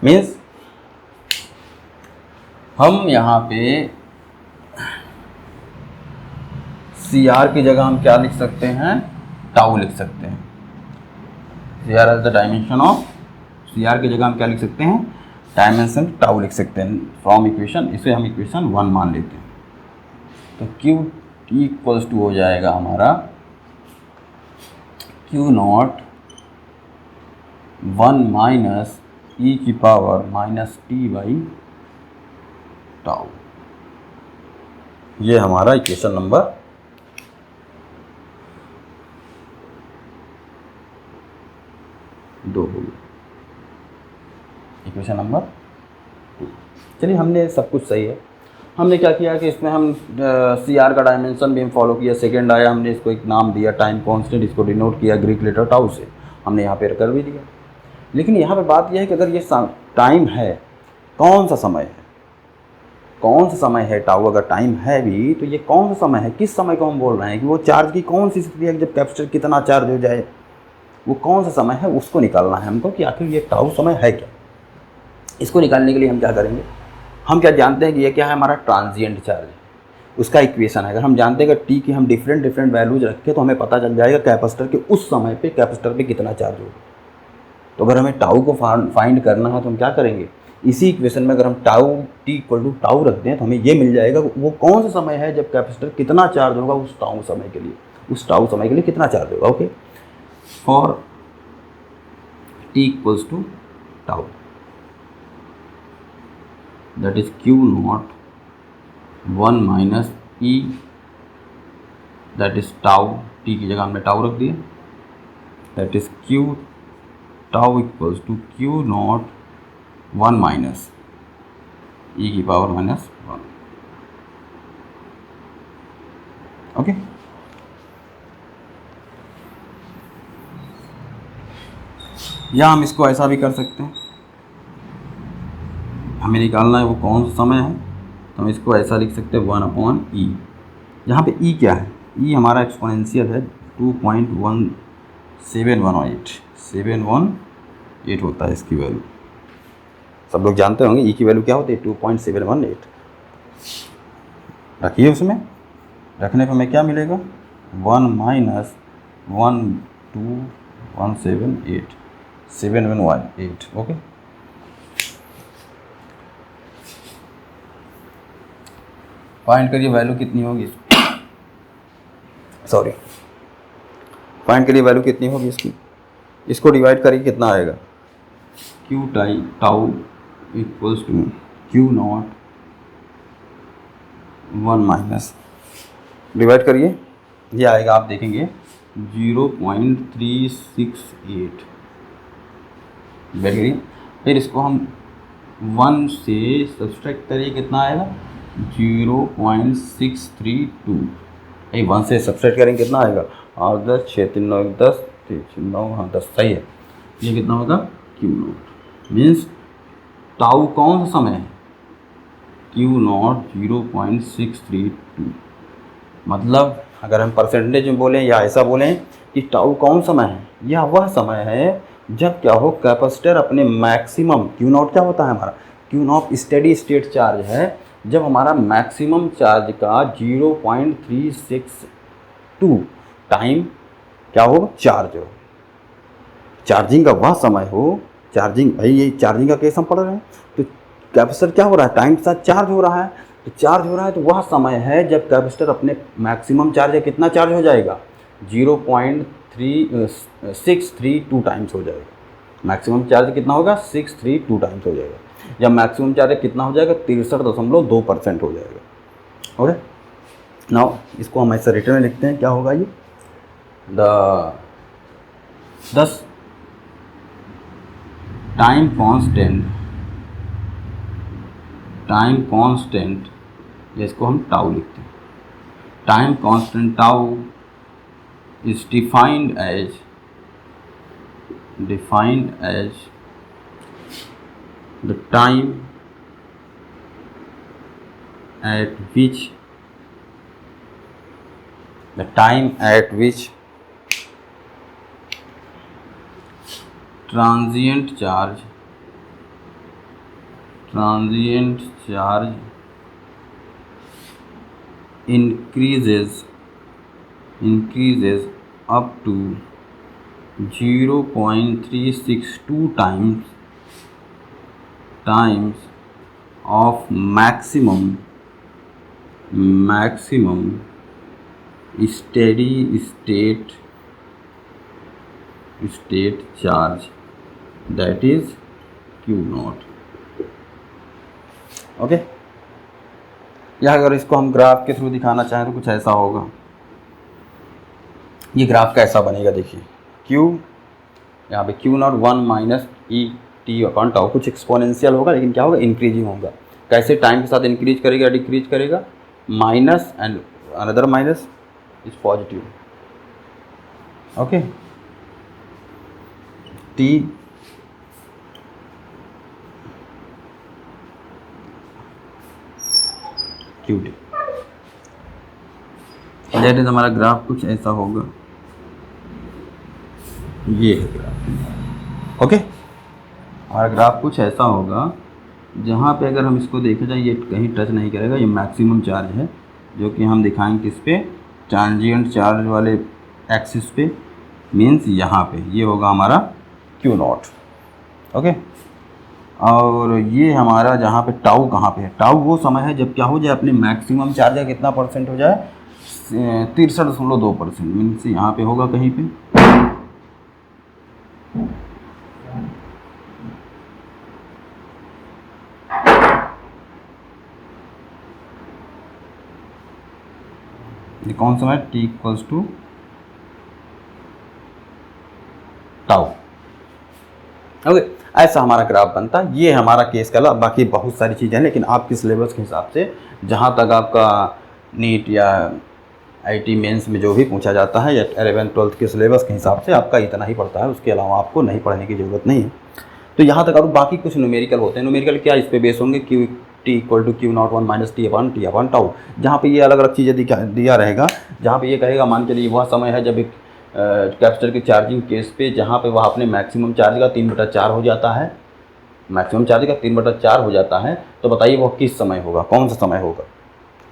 Means हम यहाँ पे सी R की जगह हम क्या लिख सकते हैं, टाउ लिख सकते हैं। C R as the dimension of, C R की जगह हम क्या लिख सकते हैं, डायमेंशन टाउ लिख सकते हैं फ्रॉम इक्वेशन, इसे हम इक्वेशन 1 मान लेते हैं। तो क्यू टी इक्वल्स टू हो जाएगा हमारा क्यू नॉट 1 माइनस ई की power minus T by tau. ये हमारा इक्वेशन नंबर 2 हो गया, इक्वेशन नंबर 2। चलिए, हमने सब कुछ सही है। हमने क्या किया कि इसमें हम सी आर का डायमेंशन भी हम फॉलो किया। सेकेंड आया, हमने इसको एक नाम दिया टाइम कांस्टेंट, इसको डिनोट किया ग्रीक लेटर टाउ से, हमने यहाँ पे कर भी दिया। लेकिन यहाँ पे बात यह है कि अगर ये टाइम है, कौन सा समय है, कौन सा समय है टाउ, अगर टाइम है भी तो ये कौन सा समय है, किस समय को हम बोल रहे हैं कि वो चार्ज की कौन सी स्थिति है जब कैपेसिटर कितना चार्ज हो जाए, वो कौन सा समय है उसको निकालना है हमको कि आखिर ये टाउ समय है क्या। इसको निकालने के लिए हम क्या करेंगे, हम क्या जानते हैं कि ये क्या है, हमारा ट्रांजिएंट चार्ज है, उसका इक्वेशन है। अगर हम जानते हैं कि टी की हम डिफरेंट वैल्यूज रखें तो हमें पता चल जाएगा कैपेसिटर के उस समय पे कैपेसिटर पे कितना चार्ज होगा। तो अगर हमें टाउ को फाइंड करना है तो हम क्या करेंगे, इसी इक्वेशन में अगर हम tau T equal to tau रखते हैं तो हमें ये मिल जाएगा वो कौन सा समय है जब कैपेसिटर कितना चार्ज होगा उस टाउ समय के लिए, उस टाउ समय के लिए कितना चार्ज होगा। Okay, for t equals to tau, that is q naught 1 minus e, that is tau, t की जगह हमने टाउ रख दिया, that is q tau equals to q not 1 minus ई की पावर माइनस 1। ओके, या हम इसको ऐसा भी कर सकते हैं, हमें निकालना है वो कौन सा समय है, तो हम इसको ऐसा लिख सकते हैं 1/e। यहाँ पे e क्या है, e हमारा एक्सपोनेंशियल है 2.1718 होता है इसकी वैल्यू। सब लोग जानते होंगे e की वैल्यू क्या होती है, 2.718। रखिए, उसमें रखने पर हमें क्या मिलेगा, 1 माइनस 718। ओके, फाइंड करिए वैल्यू कितनी होगी, सॉरी, फाइंड करिए वैल्यू कितनी होगी इसकी। इसको डिवाइड करिए, कितना आएगा, Q tau equals to Q not 1 minus, divide करिए, ये आएगा, आप देखेंगे 0.368। डिवाइड करिए, फिर इसको हम 1 से सब्सट्रैक्ट करिए, कितना आएगा 0.632। 1 से सब्सट्रैक्ट करेंगे कितना आएगा, 8 10 6 3 9 10 3 9, हाँ 10, सही है। ये कितना होगा, क्यू नॉट, मीन्स टाउ कौन सा समय है, क्यू नॉट 0.632। मतलब अगर हम परसेंटेज में बोलें या ऐसा बोलें कि टाउ कौन समय है, यह वह समय है जब क्या हो, कैपेसिटर अपने मैक्सिमम, क्यू नॉट क्या होता है हमारा, Q not steady state charge है, जब हमारा मैक्सिमम चार्ज का 0.362 टाइम क्या हो, चार्ज हो, चार्जिंग का वह समय हो, चार्जिंग, भाई ये चार्जिंग का केस हम पढ़ रहे हैं, तो कैपेसिटर क्या हो रहा है, टाइम के साथ चार्ज हो रहा है, तो चार्ज हो रहा है तो वह समय है जब कैपेसिटर अपने मैक्सिमम चार्ज है, कितना चार्ज हो जाएगा, 0.632 टाइम्स हो जाएगा। मैक्सिमम चार्ज कितना होगा, 632 टाइम्स हो जाएगा। जब मैक्सिमम चार्ज कितना हो जाएगा, 63.2% हो जाएगा। ओके, नाउ इसको हम ऐसे रिटर्न में लिखते हैं, क्या होगा ये, दस टाइम कांस्टेंट, जिसको हम टाउ लिखते हैं, time constant tau is defined as the time at which transient charge increases up to 0.362 times of maximum steady state charge, that is Q not. Okay, या अगर इसको हम ग्राफ के थ्रू दिखाना चाहें तो कुछ ऐसा होगा। ये ग्राफ कैसा बनेगा देखिए, Q यहाँ पे Q not 1 minus E T upon tau, कुछ एक्सपोनेंशियल होगा लेकिन क्या होगा, इंक्रीजिंग होगा। कैसे, टाइम के साथ इंक्रीज करेगा डिक्रीज करेगा, minus and another minus is positive. Okay, T Q T, that is हमारा ग्राफ कुछ ऐसा होगा। ये ग्राफ, ओके, हमारा ग्राफ कुछ ऐसा होगा जहाँ पे अगर हम इसको देखा जाए ये कहीं टच नहीं करेगा, ये मैक्सिमम चार्ज है जो कि हम दिखाएंगे किस पे, ट्रांजिएंट चार्ज वाले एक्सिस पे, मीन्स यहाँ पे ये होगा हमारा Q नॉट। ओके, और ये हमारा जहाँ पे टाउ कहाँ पे है, टाउ वो समय है जब क्या हो जाए, अपने मैक्सिमम चार्ज का कितना परसेंट हो जाए, 63.2%, मीन्स यहाँ पे होगा कहीं पे। ये कौन सा है, T equals to tau. Okay, ऐसा हमारा ग्राफ बनता है। ये हमारा केस का, बाकी बहुत सारी चीज़ें हैं लेकिन आपके सिलेबस के हिसाब से, जहाँ तक आपका नीट या आईटी मेंस में जो भी पूछा जाता है या 11th-12th के सिलेबस के हिसाब से आपका इतना ही पड़ता है, उसके अलावा आपको नहीं पढ़ने की ज़रूरत नहीं है। तो यहाँ तक, और बाकी कुछ न्यूमेरिकल होते हैं। न्यूमेरिकल क्या, इस पे बेस होंगे, Q T equal to Q not 1 minus T upon tau, जहाँ पे ये अलग अलग चीज़ें दिया रहेगा। जहाँ पे ये कहेगा, मान के लिए वह समय है जब एक कैपेसिटर की चार्जिंग केस पे जहाँ पे वह अपने मैक्सिमम चार्ज का 3/4 हो जाता है, मैक्सिमम चार्ज का 3/4 हो जाता है, तो बताइए वह किस समय होगा, कौन सा समय होगा।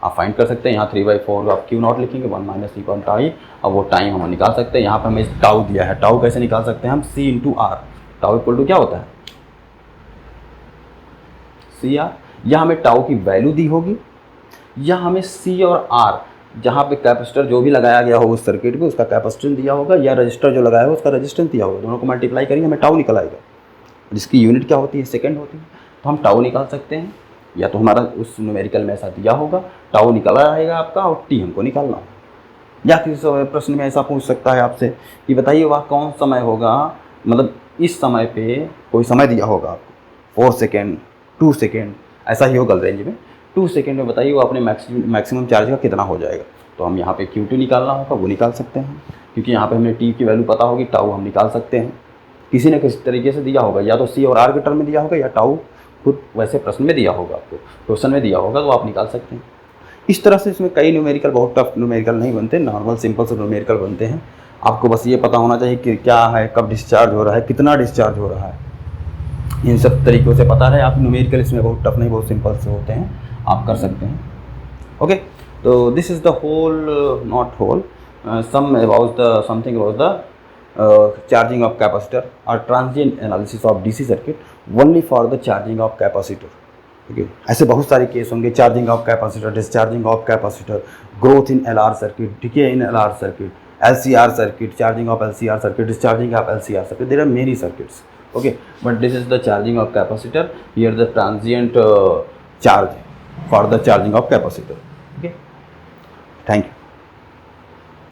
आप फाइंड कर सकते हैं, यहाँ 3/4 आप Q नॉट लिखेंगे, 1 माइनस टी अपॉन टाउ, अब वो टाइम हम निकाल सकते हैं। यहाँ पर हमें टाउ दिया है, टाउ कैसे निकाल सकते हैं हम, C into R. Tau equal to क्या होता है, CR। या हमें टाउ की वैल्यू दी होगी, या हमें C और R, जहाँ पे कैपेसिटर जो भी लगाया गया हो उस सर्किट पे उसका कैपेसिटेंस दिया होगा, या रजिस्टर जो लगाया हो उसका रेजिस्टेंस दिया होगा, दोनों को मल्टीप्लाई करेंगे हमें टाउ निकल आएगा, जिसकी यूनिट क्या होती है, सेकंड होती है। तो हम टाउ निकाल सकते हैं, या तो हमारा उस न्यूमेरिकल में ऐसा दिया होगा, टाउ निकला रहेगा आपका और टी हमको निकालना होगा। या किसी प्रश्न में ऐसा पूछ सकता है आपसे कि बताइए वह कौन समय होगा, मतलब इस समय पे कोई समय दिया होगा आपको, 4 सेकेंड, 2 सेकेंड, ऐसा ही होगा रेंज में, 2 सेकेंड में बताइए वो अपने मैक्सिमम चार्ज का कितना हो जाएगा। तो हम यहाँ पे Q2 निकालना होगा, वो निकाल सकते हैं, क्योंकि यहाँ पे हमें T की वैल्यू पता होगी, टाउ हम निकाल सकते हैं। किसी न किसी तरीके से दिया होगा, या तो C और R के टर्म में दिया होगा, या टाउ खुद वैसे प्रश्न में दिया होगा, आपको क्वेश्चन में दिया होगा, तो आप निकाल सकते हैं। इस तरह से इसमें कई न्यूमेरिकल, बहुत टफ न्यूमेरिकल नहीं बनते, नॉर्मल सिंपल से न्यूमेरिकल बनते हैं। आपको बस ये पता होना चाहिए कि क्या है, कब डिस्चार्ज हो रहा है, कितना डिस्चार्ज हो रहा है, इन सब तरीक़ों से पता है। आप न्यूमेरिकल इसमें बहुत टफ नहीं, बहुत सिंपल से होते हैं, आप कर सकते हैं। ओके, तो this is the whole, not whole, some about the something about the charging of capacitor और transient analysis of DC circuit only for the charging of capacitor. ठीक है, ऐसे बहुत सारे केस होंगे, charging of capacitor, discharging of capacitor, growth in LR circuit, decay in LR circuit, LCR circuit, charging of LCR circuit, discharging of LCR circuit. There are many circuits. Okay, but this is the charging of capacitor. Here the transient charge for the charging of capacitor. Okay, thank you.